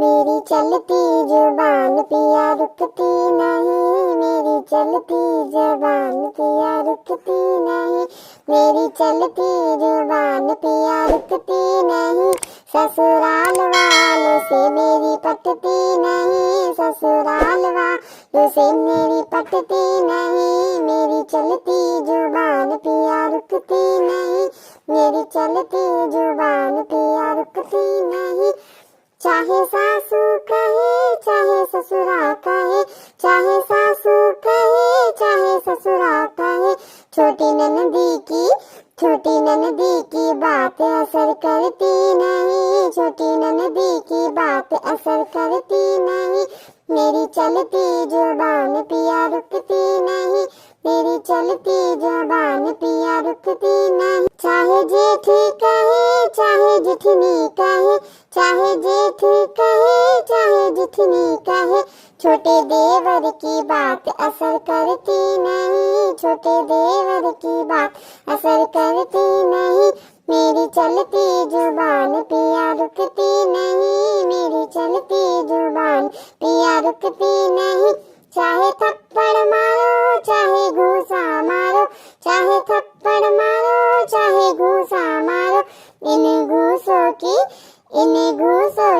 मेरी चलती जुबान पिया रुकती नहीं, मेरी चलती जुबान पिया रुकती नहीं, मेरी चलती जुबान पिया रुकती नहीं। ससुराल वालों से मेरी पटती नहीं, ससुराल वालों से मेरी पटती नहीं, मेरी चलती जुबान पिया रुकती नहीं, मेरी चलती जुबान पिया रुकती नहीं। चाहे सासू कहे चाहे ससुरा कहे, चाहे सासू कहे चाहे ससुरा कहे, छोटी ननदी की बात असर करती नहीं, छोटी ननदी की बात असर करती नहीं। मेरी चलती जुबान पिया रुकती नहीं, मेरी चलती जुबान पिया रुकती नहीं। चाहे जेठी कहे चाहे जेठनी कहे, चाहे जेठी कहे चाहे जेठनी कहे, छोटे देवर की बात असर करती नहीं, छोटे देवर की बात असर करती नहीं। मेरी चलती जुबान पिया रुकती नहीं, मेरी चलती जुबान पिया रुकती नहीं। चाहे थप्पड़ मारो चाहे घूसा मारो, चाहे थप्पड़ मारो चाहे घूसा मारो, इन घूसों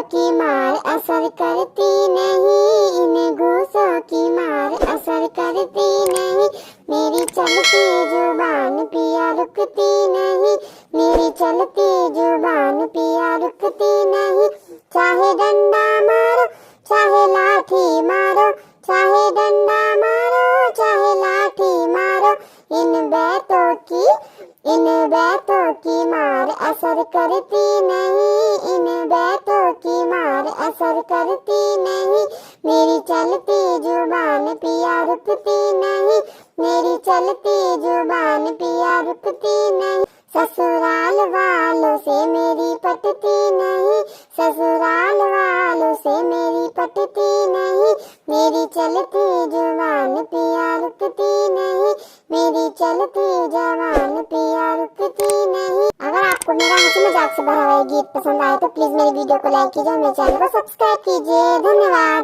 की मार असर करती नहीं, इन घूसों की मार असर करती नहीं। मेरी चलती जुबान पिया रुकती नहीं, मेरी चलती जुबान पिया रुकती नहीं। चाहे डंडा मारो चाहे लाठी मारो, चाहे डंडा मारो चाहे लाठी मारो, इन बैतों की मार असर करती नहीं, इन बैतों की मार असर करती नहीं। मेरी चलती जुबान पिया रुकती नहीं, मेरी चलती जुबान पिया रुकती नहीं। ससुराल वालों से मेरी पटती नहीं, ससुराल वालों से मेरी पटती नहीं, मेरी चलती जुबान पिया रुकती नहीं, मेरी चलती जुबान पिया रुकती नहीं। अगर आपको मेरा हंसी मजाक से भरा हुआ गीत पसंद आए तो प्लीज मेरी वीडियो को लाइक कीजिए, मेरे चैनल को सब्सक्राइब कीजिए। धन्यवाद।